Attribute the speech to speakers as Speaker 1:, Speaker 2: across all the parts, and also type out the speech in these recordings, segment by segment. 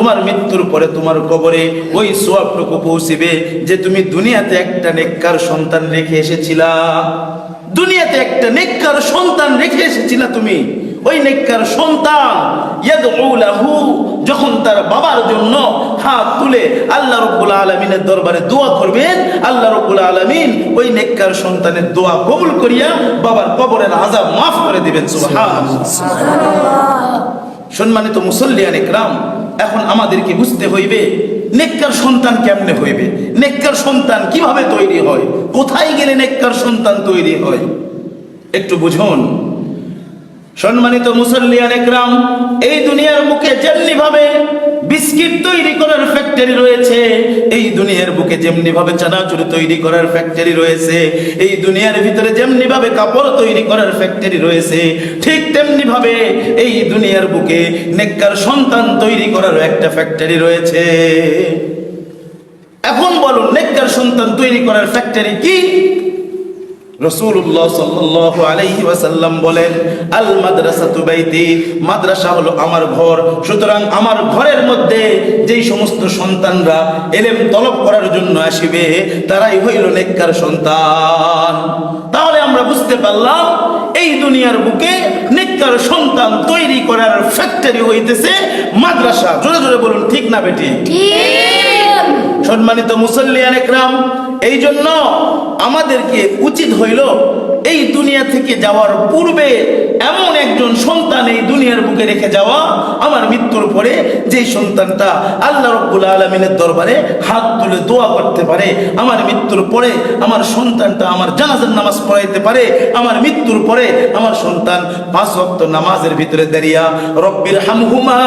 Speaker 1: তোমার মৃত্যুর পরে তোমার কবরে ওই সওয়াবটুকু পৌঁছিবে যে তুমি দুনিয়াতে একটা নেককার সন্তান রেখে এসেছিলা। দুনিয়াতে একটা নেককার সন্তান রেখে এসেছিলা তুমি। ওই নেককার সন্তান ইয়াদউ লাহু, যখন তার বাবার জন্য হাত তুলে আল্লাহ রাব্বুল আলামিনের দরবারে দোয়া করবেন, আল্লাহ রাব্বুল আলামিন ওই নেককার সন্তানের দোয়া কবুল করিয়া বাবার কবরের আযাব মাফ করে দিবেন। সুবহানাল্লাহ। সম্মানিত মুসল্লিয়ান ইকরাম, এখন আমাদেরকে বুঝতে হইবে নেককার সন্তান কেমনে হইবে, নেককার সন্তান কিভাবে তৈরি হয়, কোথায় গেলে নেককার সন্তান তৈরি হয় একটু বুঝুন। সম্মানিত মুসল্লিয়ান ইকরাম, এই দুনিয়ার বুকে যেমনি ভাবে বিস্কিট তৈরি করার ফ্যাক্টরি রয়েছে, এই দুনিয়ার বুকে যেমনি ভাবে চানাচুর তৈরি করার ফ্যাক্টরি রয়েছে, এই দুনিয়ার ভিতরে যেমনি ভাবে কাপড় তৈরি করার ফ্যাক্টরি রয়েছে, ঠিক তেমনি ভাবে এই দুনিয়ার বুকে নেককার সন্তান তৈরি করার একটা ফ্যাক্টরি রয়েছে। এখন বলুন, নেককার সন্তান তৈরি করার ফ্যাক্টরি কি? রাসূলুল্লাহ সাল্লাল্লাহু আলাইহি ওয়াসাল্লাম বলেন, আল মাদ্রাসাতু বাইতি, মাদ্রাসা হলো আমার ঘর। সুতরাং আমার ঘরের মধ্যে যেই সমস্ত সন্তানরা ইলম তলব করার জন্য আসিবে তারাই হইল নেককার সন্তান। তাহলে আমরা বুঝতে পারলাম এই দুনিয়ার বুকে নেককার সন্তান তৈরি করার ফ্যাক্টরি হইতেছে মাদ্রাসা। জোরে জোরে বলুন, ঠিক না বেটি? ঠিক। সম্মানিত মুসল্লিয়ান ইকরাম, এই জন্য আমাদেরকে উচিত হইল এই দুনিয়া থেকে যাওয়ার পূর্বে এমন একজন সন্তান এই দুনিয়ার বুকে রেখে যাওয়া, আমার মৃত্যুর পরে যেই সন্তানটা আল্লাহ রাব্বুল আলামিনের দরবারে হাত তুলে দোয়া করতে পারে, আমার মৃত্যুর পরে আমার সন্তানটা আমার জানাজার নামাজ পড়াইতে পারে, আমার মৃত্যুর পরে আমার সন্তান 5 ওয়াক্ত নামাজের ভিতরে দাঁড়িয়া রব্বির হামহুমা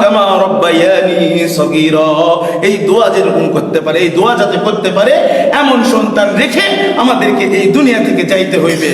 Speaker 1: কামা রব্বায়ানি সগীরা, এই দোয়া যেরকম করতে পারে, এই দোয়া যাতে করতে পারে এমন সন্তান রেখে আমাদেরকে এই দুনিয়া থেকে যাইতে হইবে।